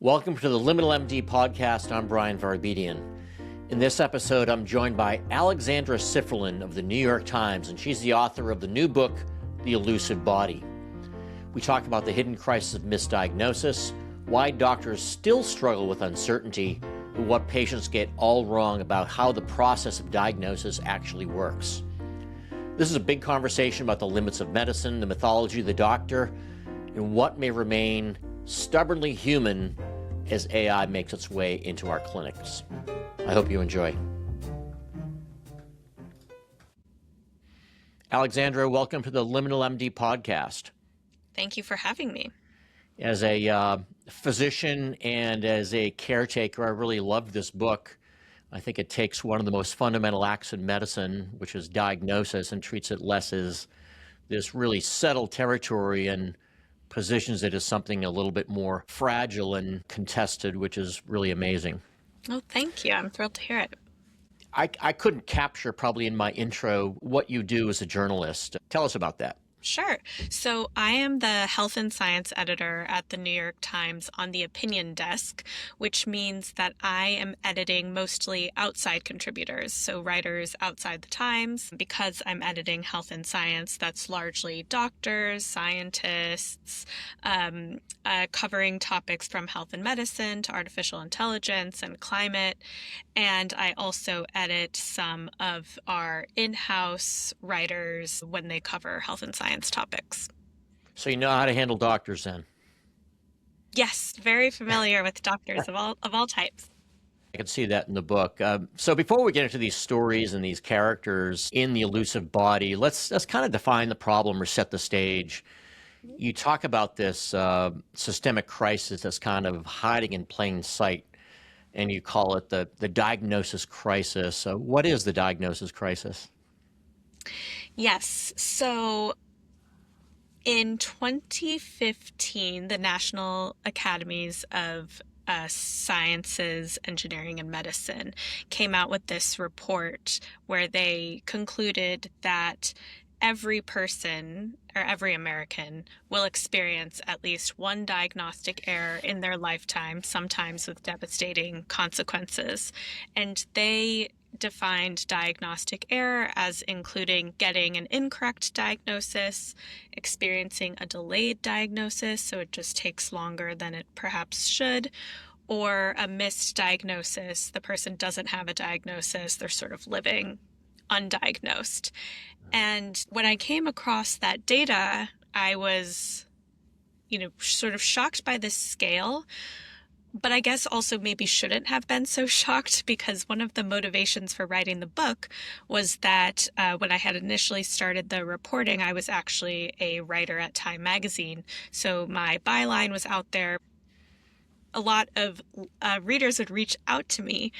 Welcome to the Liminal MD podcast. I'm Brian Varabedian. In this episode, I'm joined by Alexandra Sifferlin of the New York Times, and she's the author of the new book, The Elusive Body. We talk about the hidden crisis of misdiagnosis, why doctors still struggle with uncertainty, and what patients get all wrong about how the process of diagnosis actually works. This is a big conversation about the limits of medicine, the mythology of the doctor, and what may remain stubbornly human as AI makes its way into our clinics. I hope you enjoy. Alexandra, welcome to the Liminal MD podcast. Thank you for having me. As a physician and as a caretaker, I really love this book. I think it takes one of the most fundamental acts in medicine, which is diagnosis, and treats it less as this really settled territory and positions it as something a little bit more fragile and contested, which is really amazing. Oh, thank you. I'm thrilled to hear it. I couldn't capture probably in my intro what you do as a journalist. Tell us about that. Sure. So I am the health and science editor at the New York Times on the opinion desk, which means that I am editing mostly outside contributors, so writers outside the Times. Because I'm editing health and science, that's largely doctors, scientists, covering topics from health and medicine to artificial intelligence and climate. And I also edit some of our in-house writers when they cover health and science topics. So you know how to handle doctors then? Yes, very familiar with doctors of all types. I can see that in the book. So before we get into these stories and these characters in the elusive body, let's kind of define the problem or set the stage. You talk about this systemic crisis that's kind of hiding in plain sight, and you call it the diagnosis crisis. What is the diagnosis crisis? Yes. So in 2015, the National Academies of Sciences, Engineering, and Medicine came out with this report where they concluded that every person or every American will experience at least one diagnostic error in their lifetime, sometimes with devastating consequences. And they defined diagnostic error as including getting an incorrect diagnosis, experiencing a delayed diagnosis, so it just takes longer than it perhaps should, or a misdiagnosis. The person doesn't have a diagnosis, they're sort of living undiagnosed. And when I came across that data, I was, sort of shocked by this scale, but I guess also maybe shouldn't have been so shocked, because one of the motivations for writing the book was that when I had initially started the reporting, I was actually a writer at Time magazine. So my byline was out there. A lot of readers would reach out to me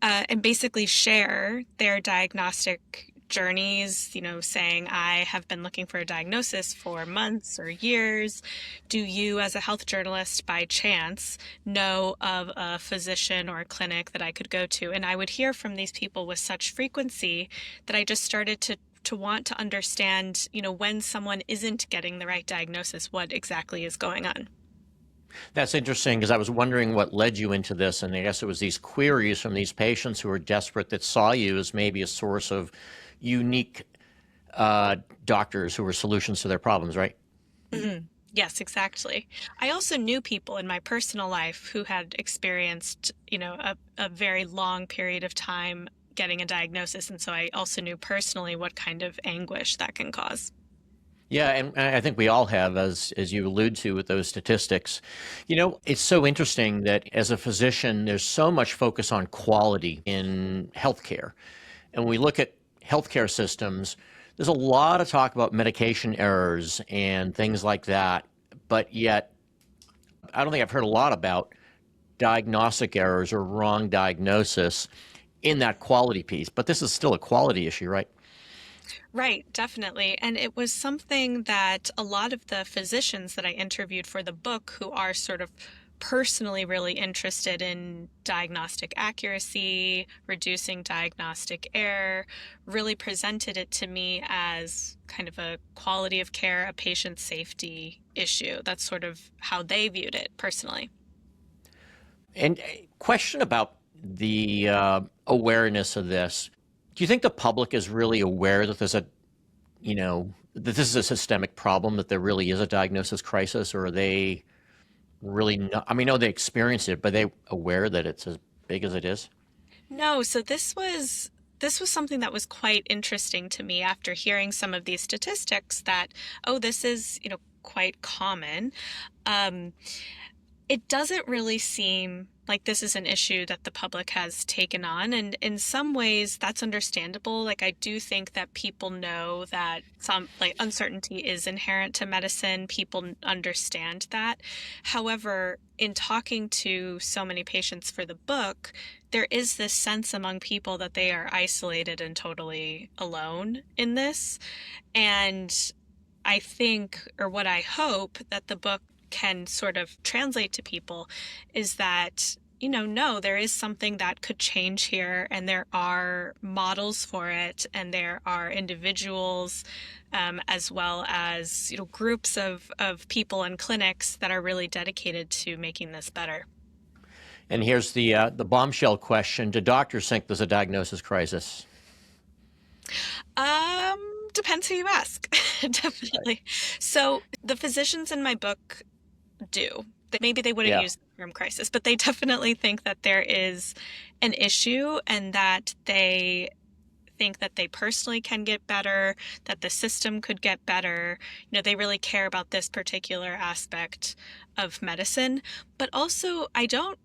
and basically share their diagnostic journeys, saying, I have been looking for a diagnosis for months or years. Do you, as a health journalist, by chance, know of a physician or a clinic that I could go to? And I would hear from these people with such frequency that I just started to want to understand, when someone isn't getting the right diagnosis, what exactly is going on. That's interesting, because I was wondering what led you into this, and I guess it was these queries from these patients who were desperate that saw you as maybe a source of unique doctors who were solutions to their problems, right? Mm-hmm. Yes, exactly. I also knew people in my personal life who had experienced, a very long period of time getting a diagnosis, and so I also knew personally what kind of anguish that can cause. Yeah, and I think we all have, as you allude to with those statistics. It's so interesting that as a physician, there's so much focus on quality in healthcare. And when we look at healthcare systems, there's a lot of talk about medication errors and things like that. But yet, I don't think I've heard a lot about diagnostic errors or wrong diagnosis in that quality piece. But this is still a quality issue, right? Right, definitely. And it was something that a lot of the physicians that I interviewed for the book, who are sort of personally really interested in diagnostic accuracy, reducing diagnostic error, really presented it to me as kind of a quality of care, a patient safety issue. That's sort of how they viewed it personally. And a question about the awareness of this. Do you think the public is really aware that that this is a systemic problem, that there really is a diagnosis crisis, or are they really not? I mean, no, they experience it, but are they aware that it's as big as it is? No, so this was something that was quite interesting to me after hearing some of these statistics that, oh, this is, quite common. Um, it doesn't really seem like this is an issue that the public has taken on. And in some ways, that's understandable. Like, I do think that people know that some, like, uncertainty is inherent to medicine. People understand that. However, in talking to so many patients for the book, there is this sense among people that they are isolated and totally alone in this. And I think, or what I hope that the book can sort of translate to people is that, no, there is something that could change here, and there are models for it, and there are individuals, as well as, groups of people and clinics that are really dedicated to making this better. And here's the bombshell question: do doctors think there's a diagnosis crisis? Depends who you ask. Definitely. So the physicians in my book do. Maybe they wouldn't Yeah. use the term crisis, but they definitely think that there is an issue and that they think that they personally can get better, that the system could get better. They really care about this particular aspect of medicine. But also, I don't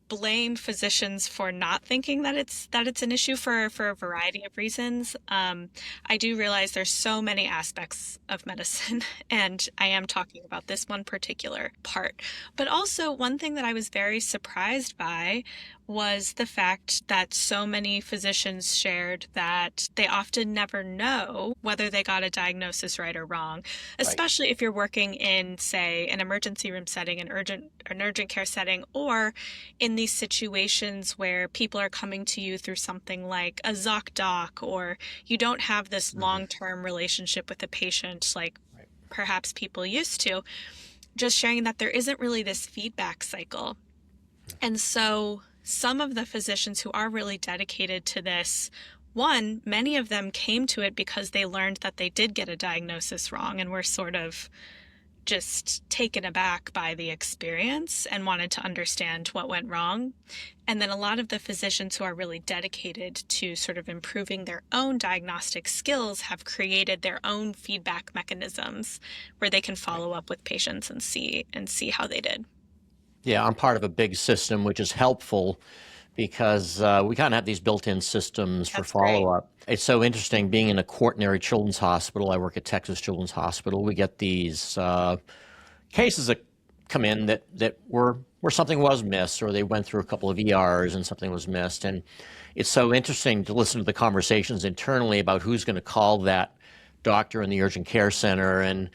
blame physicians for not thinking that it's an issue for a variety of reasons. I do realize there's so many aspects of medicine, and I am talking about this one particular part. But also, one thing that I was very surprised by was the fact that so many physicians shared that they often never know whether they got a diagnosis right or wrong, Right. especially if you're working in, say, an emergency room setting, an urgent care setting, or in these situations where people are coming to you through something like a ZocDoc, or you don't have this Hmm. long-term relationship with the patient like Right. perhaps people used to, just sharing that there isn't really this feedback cycle. And so some of the physicians who are really dedicated to this, one, many of them came to it because they learned that they did get a diagnosis wrong and were sort of just taken aback by the experience and wanted to understand what went wrong. And then a lot of the physicians who are really dedicated to sort of improving their own diagnostic skills have created their own feedback mechanisms where they can Right. follow up with patients and see how they did. Yeah, I'm part of a big system, which is helpful because we kind of have these built-in systems for That's great. follow-up. It's so interesting being in a quaternary children's hospital. I work at Texas Children's Hospital. We get these cases that come in that were where something was missed, or they went through a couple of ERs and something was missed. And it's so interesting to listen to the conversations internally about who's going to call that doctor in the urgent care center, and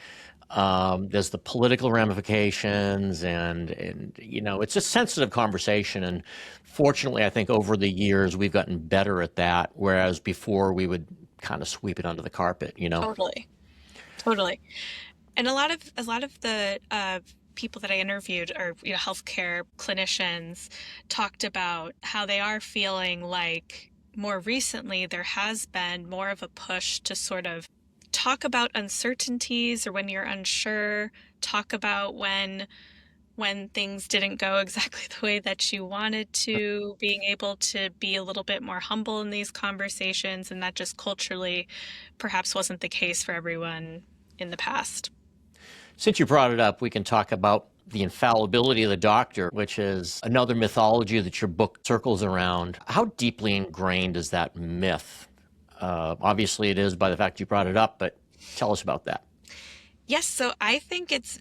there's the political ramifications, and it's a sensitive conversation. And fortunately, I think over the years we've gotten better at that, whereas before we would kind of sweep it under the carpet. Totally. Totally. And a lot of the people that I interviewed, or healthcare clinicians, talked about how they are feeling like more recently there has been more of a push to sort of talk about uncertainties, or when you're unsure, talk about when things didn't go exactly the way that you wanted to, being able to be a little bit more humble in these conversations, and that just culturally perhaps wasn't the case for everyone in the past. Since you brought it up, we can talk about the infallibility of the doctor, which is another mythology that your book circles around. How deeply ingrained is that myth? Obviously, it is by the fact you brought it up, but tell us about that. Yes, so I think it's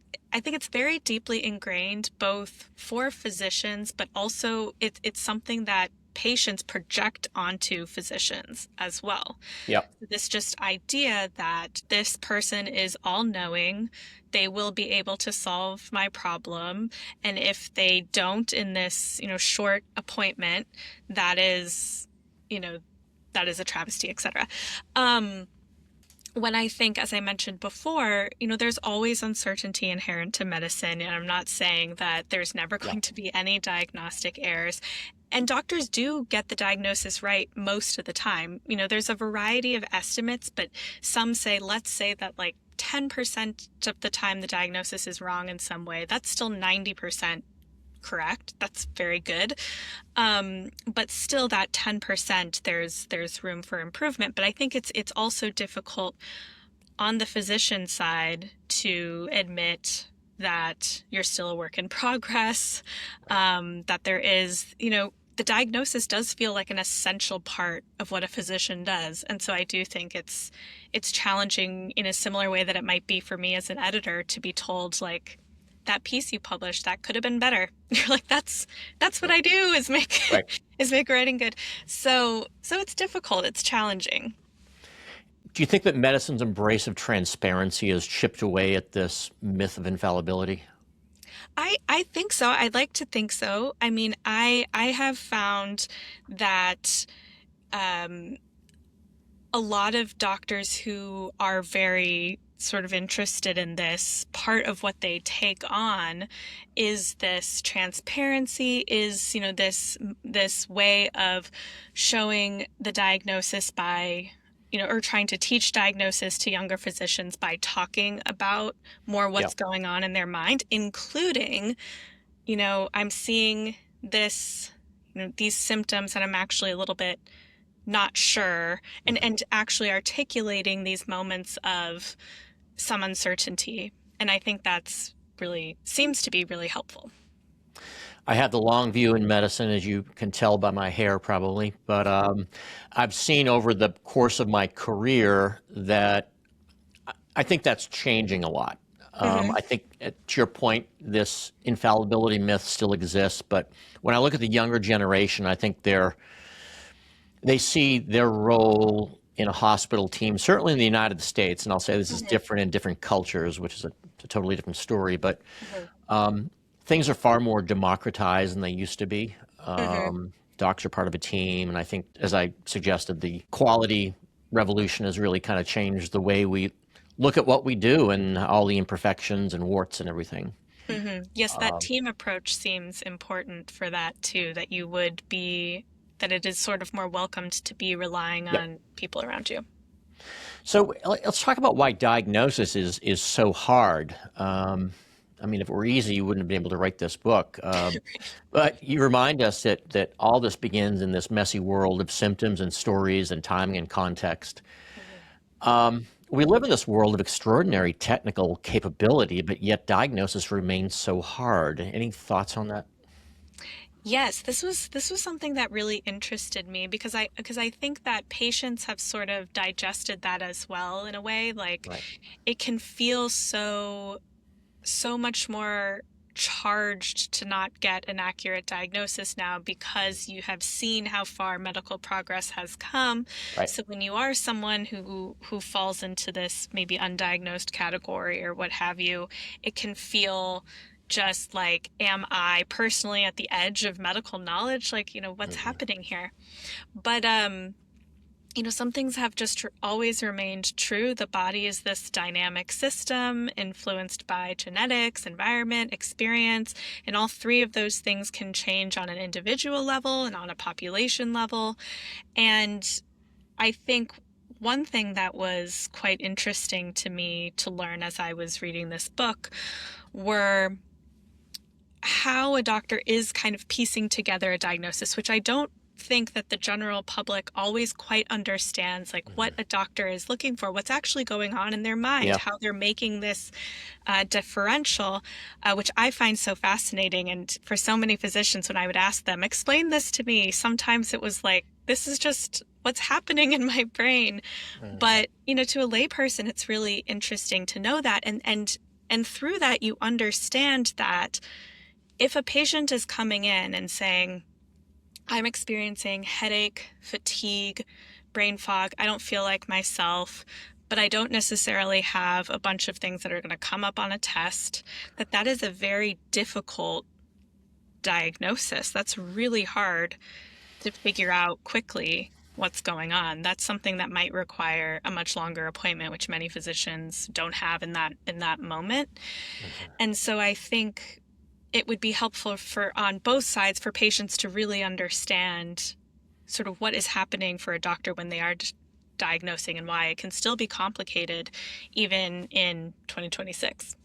very deeply ingrained both for physicians, but also it's something that patients project onto physicians as well. Yep. This just idea that this person is all knowing, they will be able to solve my problem, and if they don't in this, short appointment, that is, you know, that is a travesty, etc. Um, when I think, as I mentioned before, there's always uncertainty inherent to medicine. And I'm not saying that there's never Yeah. going to be any diagnostic errors. And doctors do get the diagnosis right most of the time. There's a variety of estimates, but some say, let's say that like 10% of the time the diagnosis is wrong in some way. That's still 90% correct. That's very good. But still that 10%, there's room for improvement. But I think it's also difficult on the physician side to admit that you're still a work in progress, that there is, the diagnosis does feel like an essential part of what a physician does. And so I do think it's challenging in a similar way that it might be for me as an editor to be told, like, that piece you published, that could have been better. You're like, that's what I do, is make Right. is make writing good. So it's difficult, it's challenging. Do you think that medicine's embrace of transparency has chipped away at this myth of infallibility? I think so. I'd like to think so. I mean, I have found that um, a lot of doctors who are very sort of interested in this, part of what they take on is this transparency, is, this way of showing the diagnosis by, or trying to teach diagnosis to younger physicians by talking about more Yeah. what's going on in their mind, including, I'm seeing this, these symptoms, and I'm actually a little bit not sure, and actually articulating these moments of some uncertainty. And I think that's really seems to be really helpful. I have the long view in medicine, as you can tell by my hair, probably. But I've seen over the course of my career that I think that's changing a lot. Hmm. I think, to your point, this infallibility myth still exists. But when I look at the younger generation, I think they see their role in a hospital team, certainly in the United States, and I'll say this is Hmm. different in different cultures, which is a totally different story. But Hmm. things are far more democratized than they used to be. Hmm. Docs are part of a team, and I think, as I suggested, the quality revolution has really kind of changed the way we look at what we do and all the imperfections and warts and everything. Hmm. Yes, that team approach seems important for that too, that you would be, that it is sort of more welcomed to be relying Yep. on people around you. So let's talk about why diagnosis is so hard. I mean, if it were easy, you wouldn't have been able to write this book. But you remind us that all this begins in this messy world of symptoms and stories and timing and context. Mhm. We live in this world of extraordinary technical capability, but yet diagnosis remains so hard. Any thoughts on that? Yes, this was something that really interested me because I think that patients have sort of digested that as well in a way. Like, Right. it can feel so much more charged to not get an accurate diagnosis now because you have seen how far medical progress has come. Right. So when you are someone who falls into this maybe undiagnosed category or what have you, it can feel just like, am I personally at the edge of medical knowledge? Like, what's Hmm. happening here? But some things have just always remained true. The body is this dynamic system influenced by genetics, environment, experience, and all three of those things can change on an individual level and on a population level. And I think one thing that was quite interesting to me to learn as I was reading this book were how a doctor is kind of piecing together a diagnosis, which I don't think that the general public always quite understands, like what a doctor is looking for, what's actually going on in their mind, Yeah. how they're making this differential, which I find so fascinating. And for so many physicians, when I would ask them, explain this to me, sometimes it was like, this is just what's happening in my brain. Mhm. But, to a layperson, it's really interesting to know that. And through that, you understand that if a patient is coming in and saying, I'm experiencing headache, fatigue, brain fog, I don't feel like myself, but I don't necessarily have a bunch of things that are going to come up on a test, that is a very difficult diagnosis. That's really hard to figure out quickly. what's going on. That's something that might require a much longer appointment, which many physicians don't have in that moment. And so I think it would be helpful for on both sides for patients to really understand sort of what is happening for a doctor when they are diagnosing and why it can still be complicated even in 2026.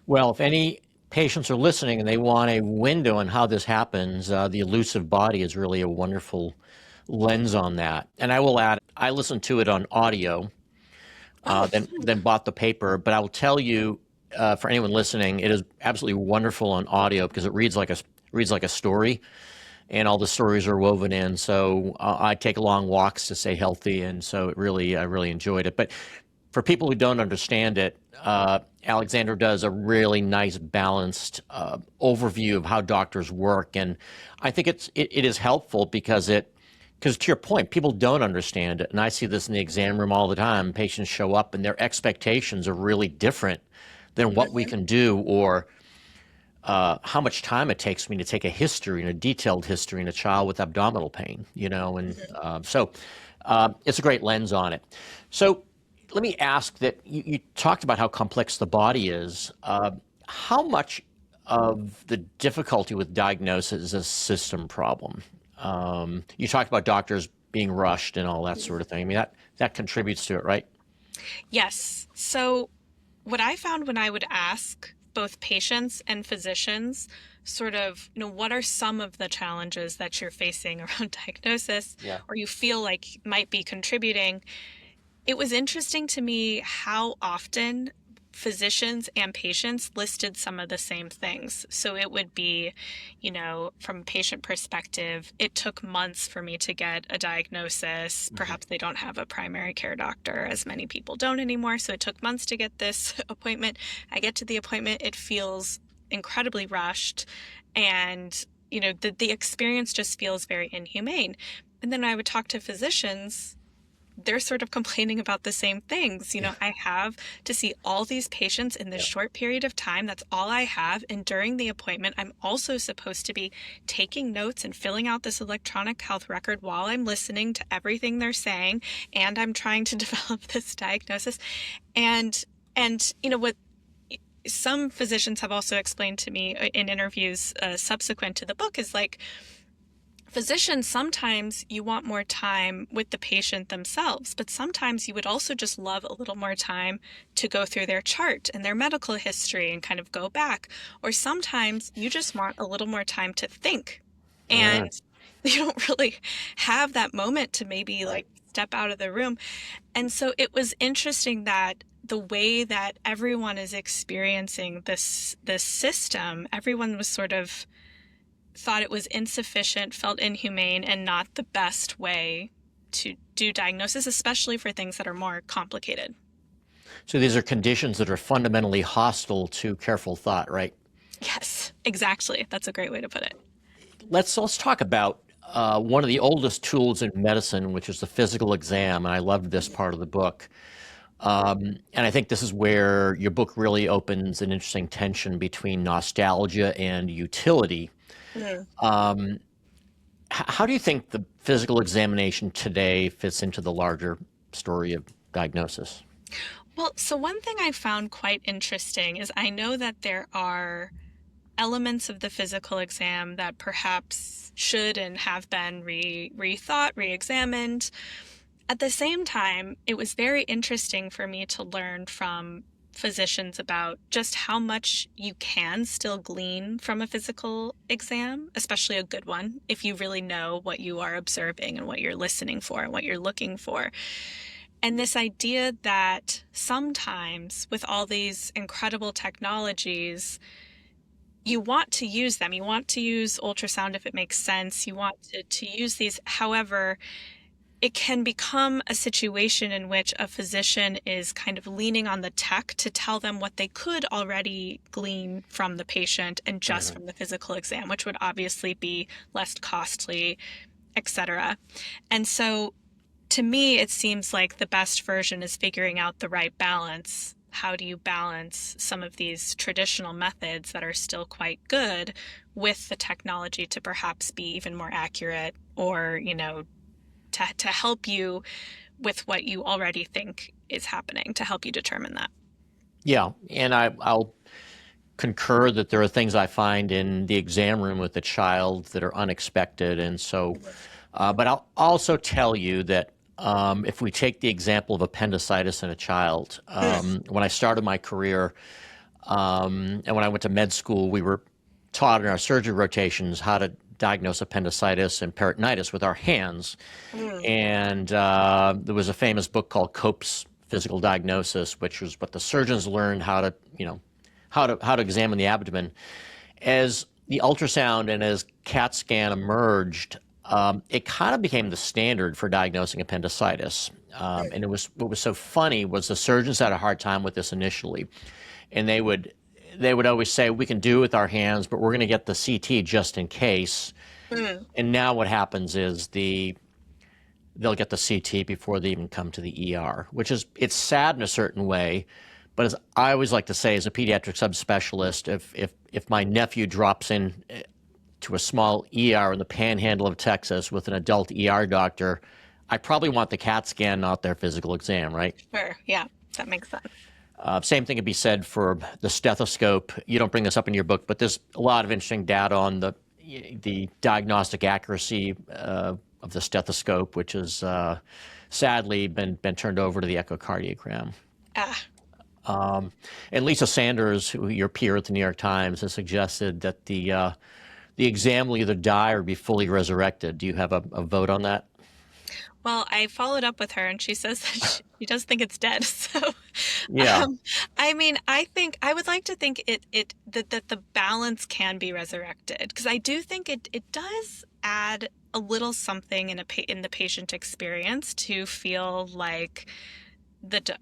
Well, if any patients are listening and they want a window on how this happens, the Elusive Body is really a wonderful lens on that. And I will add, I listened to it on audio, Oh, then bought the paper. But I will tell you, for anyone listening, it is absolutely wonderful on audio because it reads like a story, and all the stories are woven in. So I take long walks to stay healthy, and so I really enjoyed it. But for people who don't understand it, Alexandra does a really nice, balanced overview of how doctors work, and I think it is helpful because to your point, people don't understand it, and I see this in the exam room all the time. Patients show up, and their expectations are really different than what we can do, or how much time it takes me to take a history and a detailed history in a child with abdominal pain, and so it's a great lens on it. So let me ask that you talked about how complex the body is. How much of the difficulty with diagnosis is a system problem? You talked about doctors being rushed and all that sort of thing. I mean, that contributes to it, right? yes. So what I found when I would ask both patients and physicians sort of, what are some of the challenges that you're facing around diagnosis Yeah. or you feel like might be contributing, it was interesting to me how often physicians and patients listed some of the same things. So it would be, from a patient perspective, it took months for me to get a diagnosis. Perhaps they don't have a primary care doctor, as many people don't anymore. So it took months to get this appointment. I get to the appointment, it feels incredibly rushed. And, the experience just feels very inhumane. And then I would talk to physicians, they're sort of complaining about the same things. I have to see all these patients in this short period of time. That's all I have. And during the appointment, I'm also supposed to be taking notes and filling out this electronic health record while I'm listening to everything they're saying. And I'm trying to develop this diagnosis. And what some physicians have also explained to me in interviews subsequent to the book is like, physicians, sometimes you want more time with the patient themselves, but sometimes you would also just love a little more time to go through their chart and their medical history and kind of go back. Or sometimes you just want a little more time to think. And you don't really have that moment to maybe like step out of the room. And so it was interesting that the way that everyone is experiencing this system, everyone was sort of thought it was insufficient, felt inhumane, and not the best way to do diagnosis, especially for things that are more complicated. So these are conditions that are fundamentally hostile to careful thought, right? Yes, exactly. That's a great way to put it. Let's talk about one of the oldest tools in medicine, which is the physical exam. And I loved this part of the book. And I think this is where your book really opens an interesting tension between nostalgia and utility. How do you think the physical examination today fits into the larger story of diagnosis? Well, so one thing I found quite interesting is I know that there are elements of the physical exam that perhaps should and have been rethought, re-examined. At the same time, it was very interesting for me to learn from physicians about just how much you can still glean from a physical exam, especially a good one, if you really know what you are observing and what you're listening for and what you're looking for. And this idea that sometimes with all these incredible technologies, you want to use them. You want to use ultrasound if it makes sense. You want to use these. However, it can become a situation in which a physician is kind of leaning on the tech to tell them what they could already glean from the patient and just from the physical exam, which would obviously be less costly, etc. And so to me, it seems like the best version is figuring out the right balance. How do you balance some of these traditional methods that are still quite good with the technology to perhaps be even more accurate or, to help you with what you already think is happening, to help you determine that. Yeah, and I'll concur that there are things I find in the exam room with the child that are unexpected, and so, but I'll also tell you that if we take the example of appendicitis in a child, when I started my career and when I went to med school, we were taught in our surgery rotations how to diagnose appendicitis and peritonitis with our hands. And there was a famous book called Cope's Physical Diagnosis, which was what the surgeons learned how to, how to examine the abdomen. As the ultrasound and as CAT scan emerged, it kind of became the standard for diagnosing appendicitis. And what was so funny was the surgeons had a hard time with this initially, and they would always say, we can do it with our hands, but we're going to get the CT just in case. And now what happens is they'll get the CT before they even come to the ER, which is, it's sad in a certain way. But as I always like to say, as a pediatric subspecialist, if my nephew drops in to a small ER in the panhandle of Texas with an adult ER doctor, I probably want the CAT scan, not their physical exam, right? Sure. Yeah, that makes sense. Same thing could be said for the stethoscope. You don't bring this up in your book, but there's a lot of interesting data on the diagnostic accuracy of the stethoscope, which has sadly been turned over to the echocardiogram. And Lisa Sanders, who your peer at the New York Times, has suggested that the exam will either die or be fully resurrected. Do you have a vote on that? Well, I followed up with her, and she says that she does think it's dead. So, Yeah. I mean, I would like to think that the balance can be resurrected, because I do think it does add a little something in the patient experience to feel like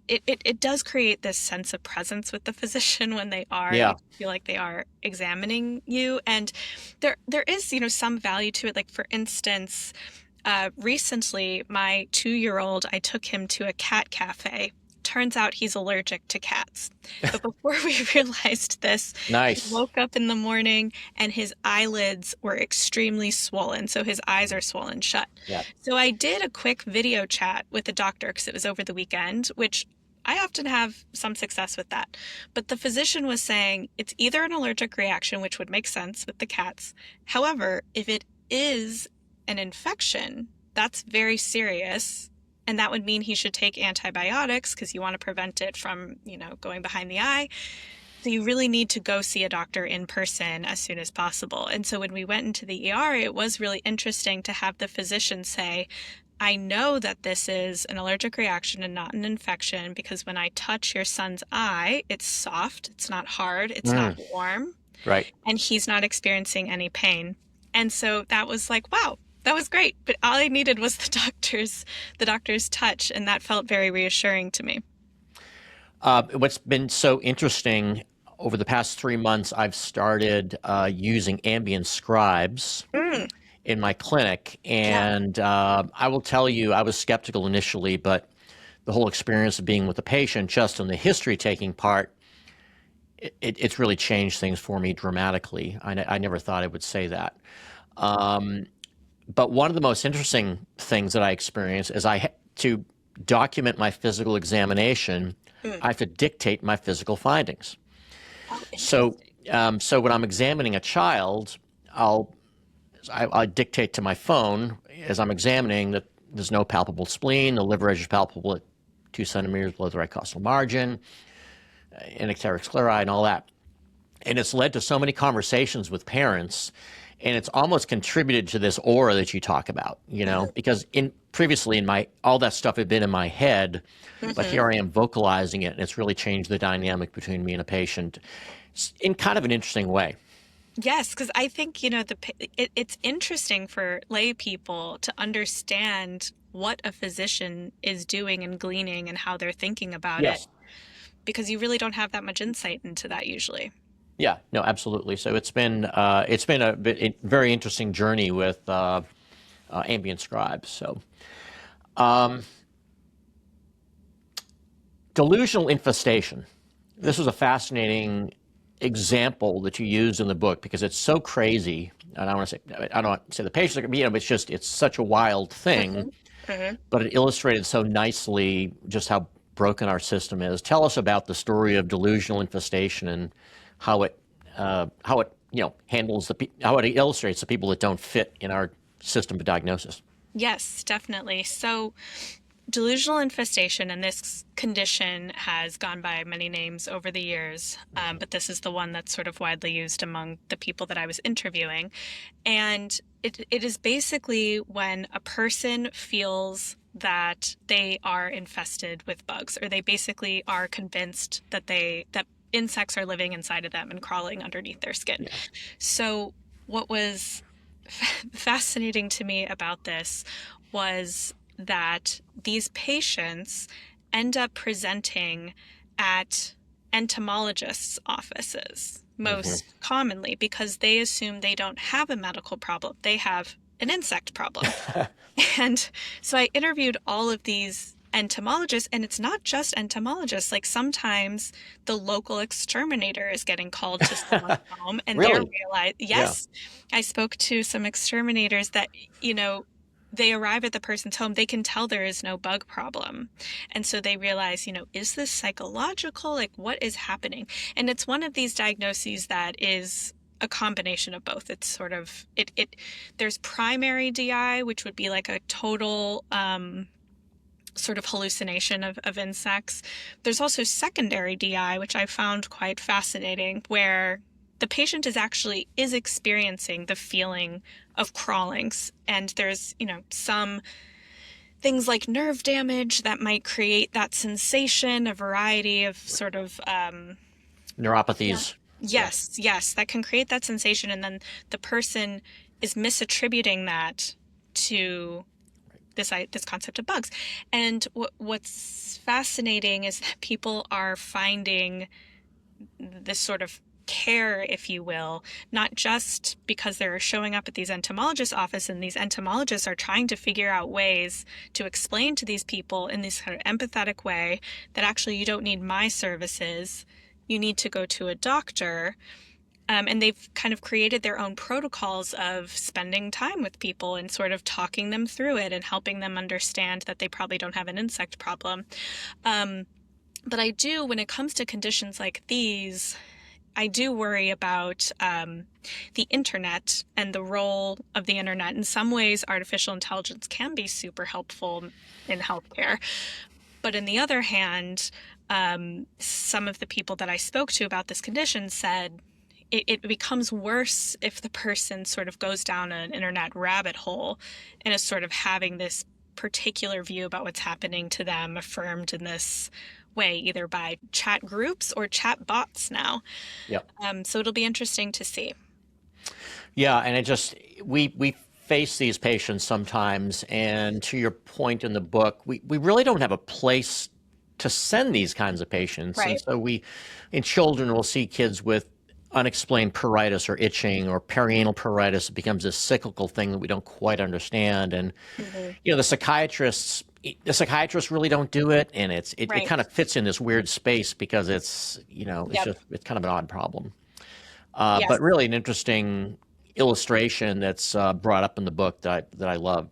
it does create this sense of presence with the physician when they are, Yeah. you feel like they are examining you, and there is some value to it. Like, for instance, recently, my 2-year-old, I took him to a cat cafe. Turns out he's allergic to cats. But before we realized this, Nice. he woke up in the morning and his eyelids were extremely swollen. So his eyes are swollen shut. Yeah. So I did a quick video chat with the doctor because it was over the weekend, which I often have some success with that. But the physician was saying it's either an allergic reaction, which would make sense with the cats. However, if it is an infection, that's very serious, and that would mean he should take antibiotics because you want to prevent it from, going behind the eye. So you really need to go see a doctor in person as soon as possible. And so when we went into the ER, it was really interesting to have the physician say, I know that this is an allergic reaction and not an infection, because when I touch your son's eye, it's soft, it's not hard, it's not warm, Right. and he's not experiencing any pain. And so that was like, wow, that was great. But all I needed was the doctor's touch, and that felt very reassuring to me. What's been so interesting over the past 3 months, I've started using ambient scribes in my clinic. And I will tell you, I was skeptical initially, but the whole experience of being with the patient, just on the history taking part, it's really changed things for me dramatically. I never thought I would say that. But one of the most interesting things that I experienced is to document my physical examination, I have to dictate my physical findings. So when I'm examining a child, I dictate to my phone as I'm examining that there's no palpable spleen, the liver edge is palpable at 2 centimeters below the right costal margin, enteric scleri and all that. And it's led to so many conversations with parents, and it's almost contributed to this aura that you talk about, because previously all that stuff had been in my head, but here I am vocalizing it, and it's really changed the dynamic between me and a patient in kind of an interesting way. Yes, because I think, it's interesting for lay people to understand what a physician is doing and gleaning and how they're thinking about it, because you really don't have that much insight into that usually. Yeah, no, absolutely. So it's been a very interesting journey with ambient scribes. So, delusional infestation. This was a fascinating example that you used in the book because it's so crazy. And I don't want to say the patients are, but it's such a wild thing. Hmm. but it illustrated so nicely just how broken our system is. Tell us about the story of delusional infestation and how it handles how it illustrates the people that don't fit in our system of diagnosis. Yes, definitely. So, delusional infestation and this condition has gone by many names over the years, but this is the one that's sort of widely used among the people that I was interviewing. And it is basically when a person feels that they are infested with bugs, or they basically are convinced that insects are living inside of them and crawling underneath their skin. Yeah. So what was fascinating to me about this was that these patients end up presenting at entomologists' offices Hmm. most commonly because they assume they don't have a medical problem. They have an insect problem. And so I interviewed all of these entomologists, and it's not just entomologists. Like sometimes the local exterminator is getting called to someone's home, and they're Really? realize, Yeah. yes, I spoke to some exterminators that, you know, they arrive at the person's home, they can tell there is no bug problem. And so they realize, is this psychological? Like, what is happening? And it's one of these diagnoses that is a combination of both. It's sort of there's primary DI, which would be like a total sort of hallucination of insects. There's also secondary DI, which I found quite fascinating, where the patient is experiencing the feeling of crawlings, and there's some things like nerve damage that might create that sensation, a variety of sort of yeah. Neuropathies. Yeah. Yes, that can create that sensation, and then the person is misattributing that to this concept of bugs. And what's fascinating is that people are finding this sort of care, if you will, not just because they're showing up at these entomologists' office and these entomologists are trying to figure out ways to explain to these people in this kind of empathetic way that actually you don't need my services, you need to go to a doctor. And they've kind of created their own protocols of spending time with people and sort of talking them through it and helping them understand that they probably don't have an insect problem. But I do, when it comes to conditions like these, I do worry about the internet and the role of the internet. In some ways, artificial intelligence can be super helpful in healthcare. But in the other hand, some of the people that I spoke to about this condition said it becomes worse if the person sort of goes down an internet rabbit hole and is sort of having this particular view about what's happening to them affirmed in this way, either by chat groups or chat bots now. Yep. So it'll be interesting to see. Yeah, and we face these patients sometimes, and to your point in the book, we really don't have a place to send these kinds of patients. And Right. so in children, we'll see kids with unexplained pruritus or itching or perianal pruritus. It becomes this cyclical thing that we don't quite understand. And, Mm-hmm. the psychiatrists really don't do it. And it Right. kind of fits in this weird space because it's Yep. it's kind of an odd problem. Yes. But really an interesting illustration that's brought up in the book that I love.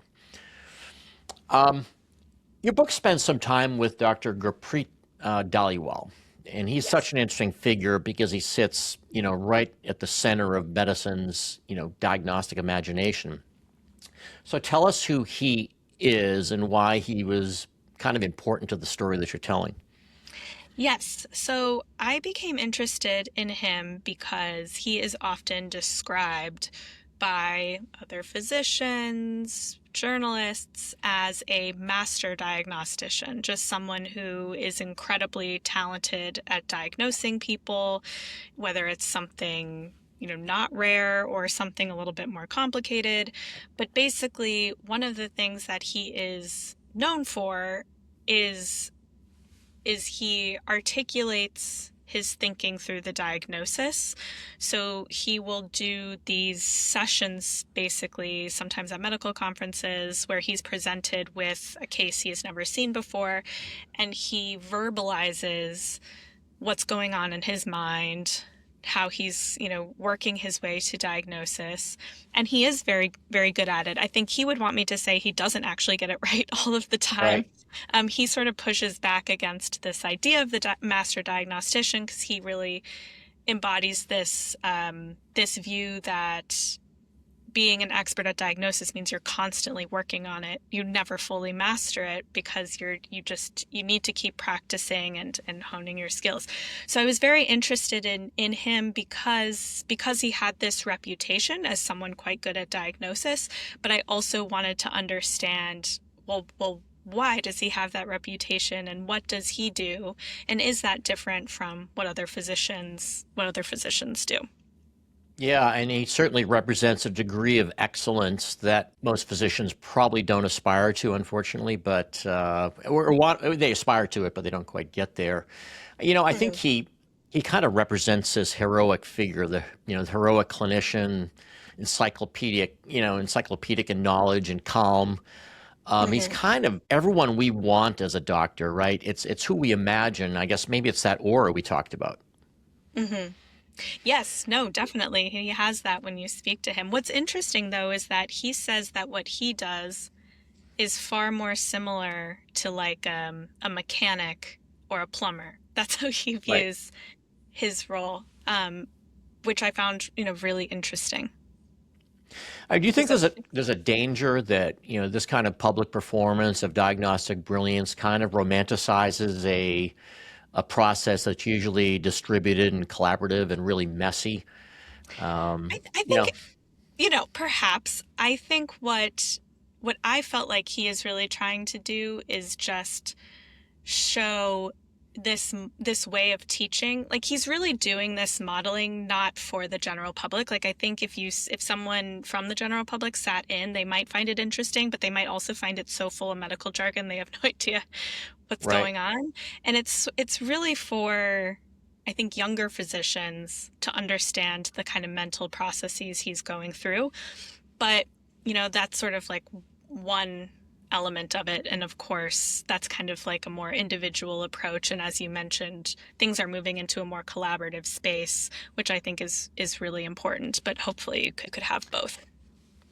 Your book spends some time with Dr. Gurpreet Dhaliwal, and he's Yes. such an interesting figure because he sits, right at the center of medicine's, diagnostic imagination. So tell us who he is and why he was kind of important to the story that you're telling. Yes. So I became interested in him because he is often described by other physicians, journalists, as a master diagnostician, just someone who is incredibly talented at diagnosing people, whether it's something, not rare or something a little bit more complicated. But basically, one of the things that he is known for is he articulates his thinking through the diagnosis. So he will do these sessions, basically, sometimes at medical conferences, where he's presented with a case he has never seen before, and he verbalizes what's going on in his mind how he's, working his way to diagnosis. And he is very, very good at it. I think he would want me to say he doesn't actually get it right all of the time. Right. He sort of pushes back against this idea of the master diagnostician, because he really embodies this view that being an expert at diagnosis means you're constantly working on it. You never fully master it, because you need to keep practicing and honing your skills. So I was very interested in him because he had this reputation as someone quite good at diagnosis, but I also wanted to understand, well, why does he have that reputation, and what does he do, and is that different from what other physicians do? Yeah, and he certainly represents a degree of excellence that most physicians probably don't aspire to, unfortunately, but they aspire to it, but they don't quite get there. I think Mhm. he kind of represents this heroic figure, the heroic clinician, encyclopedic in knowledge and calm. He's Mhm. kind of everyone we want as a doctor, right? It's who we imagine. I guess maybe it's that aura we talked about. Mhm. Yes, no, definitely. He has that when you speak to him. What's interesting, though, is that he says that what he does is far more similar to like a mechanic or a plumber. That's how he Right. views his role, which I found, really interesting. Do you think So, there's a danger that this kind of public performance of diagnostic brilliance kind of romanticizes a process that's usually distributed and collaborative and really messy? I You think, know, perhaps I think what I felt like he is really trying to do is just show this way of teaching. Like, he's really doing this modeling not for the general public. Like, I think if someone from the general public sat in, they might find it interesting, but they might also find it so full of medical jargon they have no idea what's right? going on. And it's really for, I think, younger physicians to understand the kind of mental processes he's going through. But, that's sort of like one element of it. And of course, that's kind of like a more individual approach. And as you mentioned, things are moving into a more collaborative space, which I think is really important. But hopefully you could have both.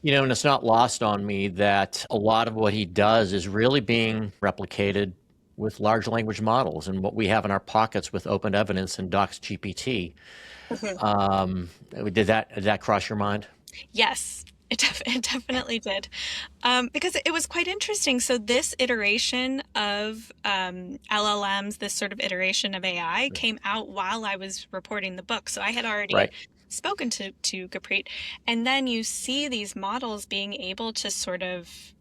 And it's not lost on me that a lot of what he does is really being replicated with large language models and what we have in our pockets with open evidence and Docs GPT. Mhm. Did that cross your mind? Yes, it definitely did. Because it was quite interesting. So this iteration of LLMs, this sort of iteration of AI, came out while I was reporting the book. So I had already Right. spoken to Gurpreet, and then you see these models being able to sort of,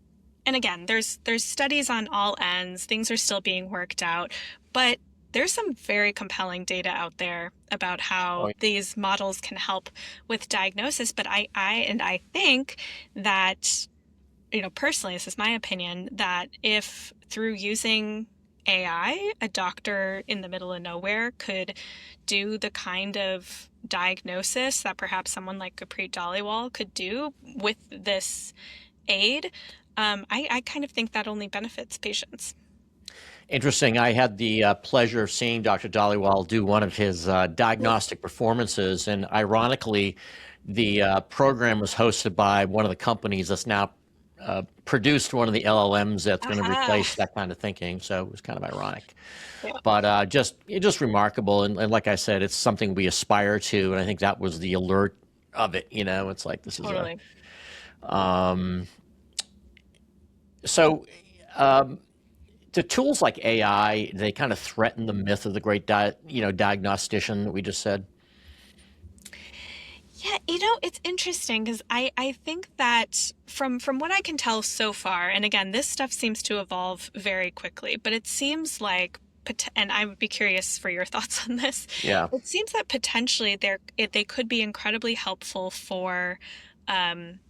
and again, there's studies on all ends. Things are still being worked out, but there's some very compelling data out there about how Oh, these models can help with diagnosis. But I think that, personally, this is my opinion, that if through using AI, a doctor in the middle of nowhere could do the kind of diagnosis that perhaps someone like Gurpreet Dhaliwal could do with this aid, I kind of think that only benefits patients. interesting. I had the pleasure of seeing Dr. Dhaliwal do one of his diagnostic performances, and ironically, the program was hosted by one of the companies that's now produced one of the LLMs that's going to Aha. replace that kind of thinking. So it was kind of ironic, Yeah, but just remarkable. And like I said, it's something we aspire to, and I think that was the alert of it. It's like this is a totally. um, so. Um, do tools like AI, they kind of threaten the myth of the great diagnostician that we just said? Yeah, it's interesting because I think that from what I can tell so far, and again, this stuff seems to evolve very quickly, but it seems like, and I would be curious for your thoughts on this. Yeah. It seems that potentially they could be incredibly helpful for um,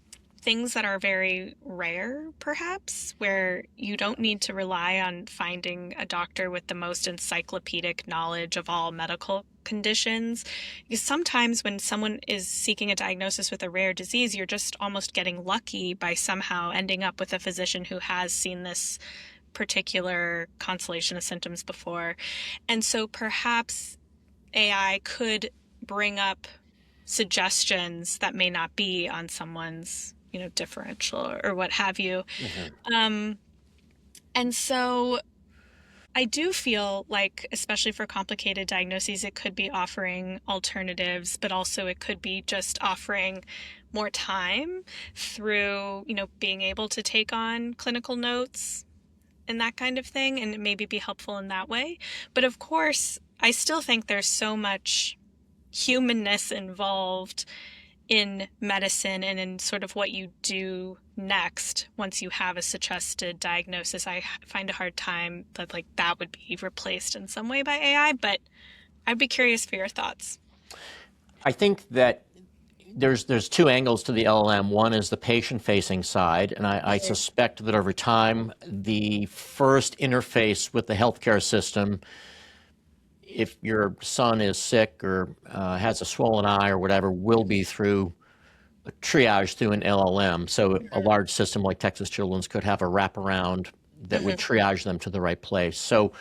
things that are very rare, perhaps, where you don't need to rely on finding a doctor with the most encyclopedic knowledge of all medical conditions. Because sometimes when someone is seeking a diagnosis with a rare disease, you're just almost getting lucky by somehow ending up with a physician who has seen this particular constellation of symptoms before. And so perhaps AI could bring up suggestions that may not be on someone's, differential or what have you. Mhm. Um, and so I do feel like, especially for complicated diagnoses, it could be offering alternatives, but also it could be just offering more time through, being able to take on clinical notes and that kind of thing, and maybe be helpful in that way. But of course, I still think there's so much humanness involved in medicine and in sort of what you do next once you have a suggested diagnosis. I find a hard time that like that would be replaced in some way by AI, but I'd be curious for your thoughts. I think that there's two angles to the LLM. One is the patient-facing side, and I suspect that over time, the first interface with the healthcare system, if your son is sick or has a swollen eye or whatever, will be through a triage through an LLM. So a large system like Texas Children's could have a wraparound that would triage them to the right place. So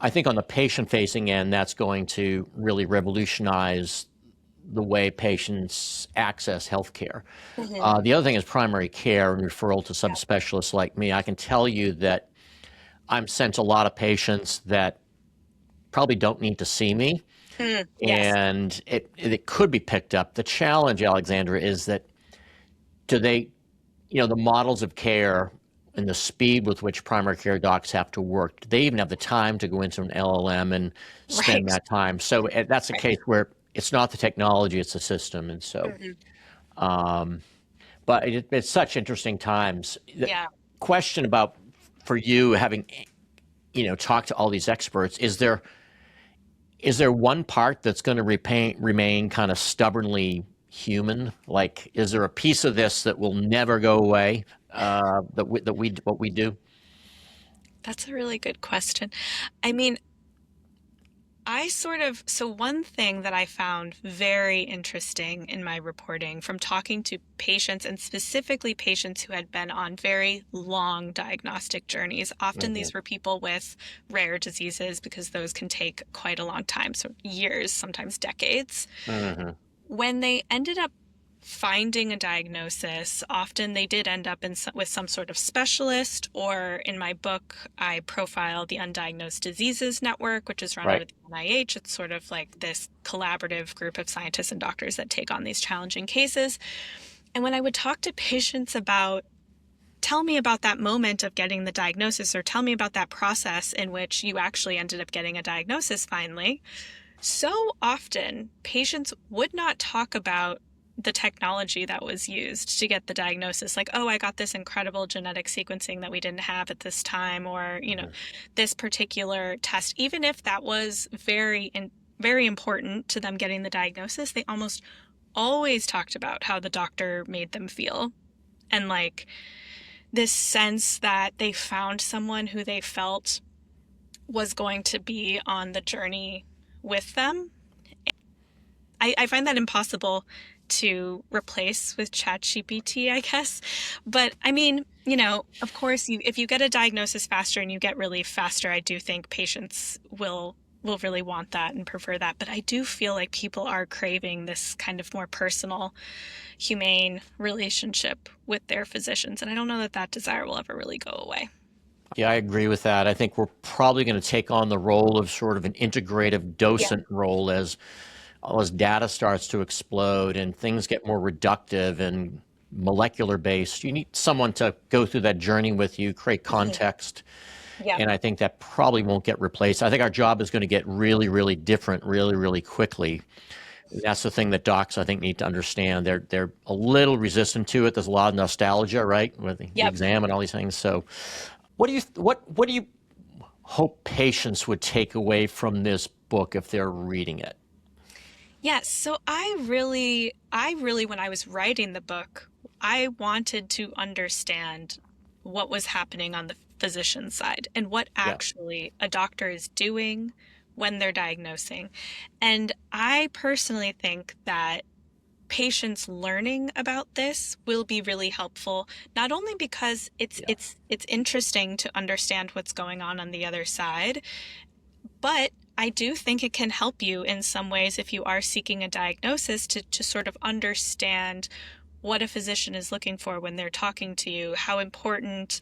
I think on the patient-facing end, that's going to really revolutionize the way patients access healthcare. Mm-hmm. The other thing is primary care and referral to Yeah. subspecialists like me. I can tell you that I'm sent a lot of patients that probably don't need to see me, Yes. and it could be picked up. The challenge, Alexandra, is that do they, the models of care and the speed with which primary care docs have to work, do they even have the time to go into an LLM and spend Right. that time? So that's a Right. case where it's not the technology, it's the system. And so, Hmm. um, but it's such interesting times. The Yeah. question about for you having, talked to all these experts, is there one part that's going to remain kind of stubbornly human? Like, is there a piece of this that will never go away? That we what we do? That's a really good question. I mean, so one thing that I found very interesting in my reporting from talking to patients and specifically patients who had been on very long diagnostic journeys, often Hmm. these were people with rare diseases because those can take quite a long time, so years, sometimes decades. Hmm. When they ended up finding a diagnosis, often they did end up with some sort of specialist, or in my book, I profile the Undiagnosed Diseases Network, which is run out Right. of the NIH. It's sort of like this collaborative group of scientists and doctors that take on these challenging cases. And when I would talk to patients about, tell me about that moment of getting the diagnosis, or tell me about that process in which you actually ended up getting a diagnosis finally, so often, patients would not talk about the technology that was used to get the diagnosis. Like, oh, I got this incredible genetic sequencing that we didn't have at this time, or, this particular test. Even if that was very important to them getting the diagnosis, they almost always talked about how the doctor made them feel. And like this sense that they found someone who they felt was going to be on the journey with them. I find that impossible to replace with ChatGPT, I guess. But I mean, of course, if you get a diagnosis faster and you get relief faster, I do think patients will really want that and prefer that. But I do feel like people are craving this kind of more personal, humane relationship with their physicians, and I don't know that that desire will ever really go away. Yeah, I agree with that. I think we're probably going to take on the role of sort of an integrative Yeah. docent role as data starts to explode and things get more reductive and molecular based. You need someone to go through that journey with you, create Mhm. context. Yeah. And I think that probably won't get replaced. I think our job is going to get really, really different really, really quickly. That's the thing that docs, I think, need to understand. They're a little resistant to it. There's a lot of nostalgia, right, with the Yep. exam and all these things. So, what do you hope patients would take away from this book if they're reading it? Yes, so I really, when I was writing the book, I wanted to understand what was happening on the physician side and what Yeah, actually a doctor is doing when they're diagnosing. And I personally think that patients learning about this will be really helpful, not only because it's yeah, it's it's interesting to understand what's going on the other side, But I do think it can help you in some ways if you are seeking a diagnosis to sort of understand what a physician is looking for when they're talking to you, how important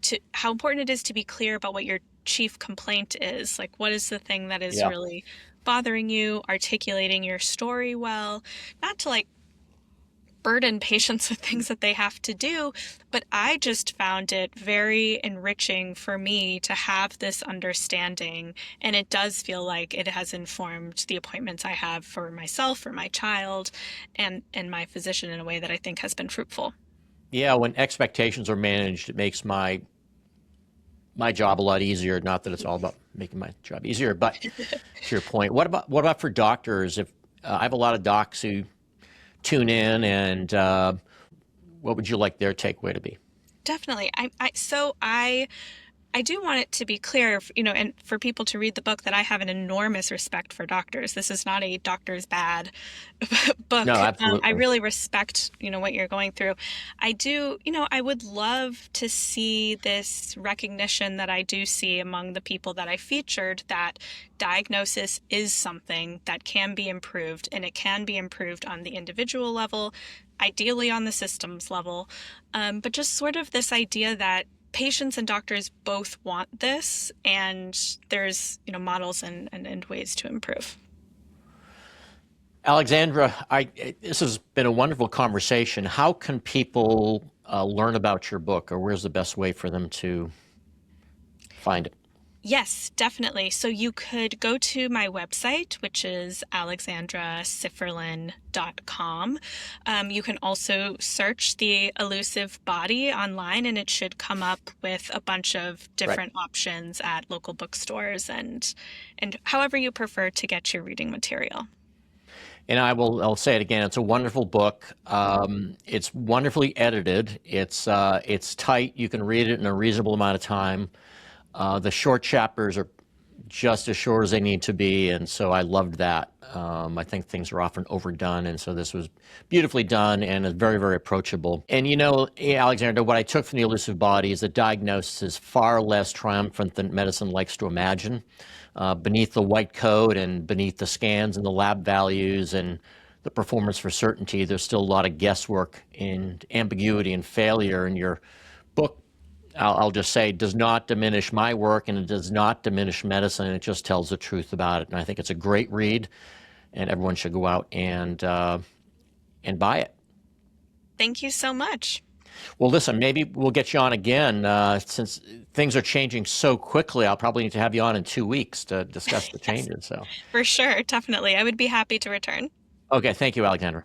it is to be clear about what your chief complaint is. Like, what is the thing that is Yeah. really bothering you, articulating your story well, not to like burden patients with things that they have to do, but I just found it very enriching for me to have this understanding, and it does feel like it has informed the appointments I have for myself, for my child, and my physician in a way that I think has been fruitful. Yeah, when expectations are managed, it makes my job a lot easier. Not that it's all about making my job easier, but to your point, what about for doctors? If I have a lot of docs who tune in, and what would you like their takeaway to be? Definitely. I do want it to be clear, and for people to read the book, that I have an enormous respect for doctors. This is not a doctor's bad No, book. I absolutely. really respect, what you're going through. I do, I would love to see this recognition that I do see among the people that I featured, that diagnosis is something that can be improved, and it can be improved on the individual level, ideally on the systems level. But just sort of this idea that patients and doctors both want this, and there's models and ways to improve. Alexandra, this has been a wonderful conversation. How can people learn about your book, or where's the best way for them to find it? Yes, definitely. So you could go to my website, which is alexandrasifferlin.com. You can also search the Elusive Body online, and it should come up with a bunch of Right. different options at local bookstores and however you prefer to get your reading material. And I'll say it again. It's a wonderful book. It's wonderfully edited. It's tight. You can read it in a reasonable amount of time. The short chapters are just as short as they need to be, and so I loved that. I think things are often overdone, and so this was beautifully done and is very, very approachable. And Alexander, what I took from the Elusive Body is that diagnosis is far less triumphant than medicine likes to imagine. Beneath the white coat and beneath the scans and the lab values and the performance for certainty, there's still a lot of guesswork and ambiguity and failure. And your book, I'll just say, does not diminish my work, and it does not diminish medicine. It just tells the truth about it. And I think it's a great read, and everyone should go out and buy it. Thank you so much. Well, listen, maybe we'll get you on again. Since things are changing so quickly, I'll probably need to have you on in 2 weeks to discuss the Yes, changes. So, for sure. Definitely. I would be happy to return. okay, thank you, Alexandra.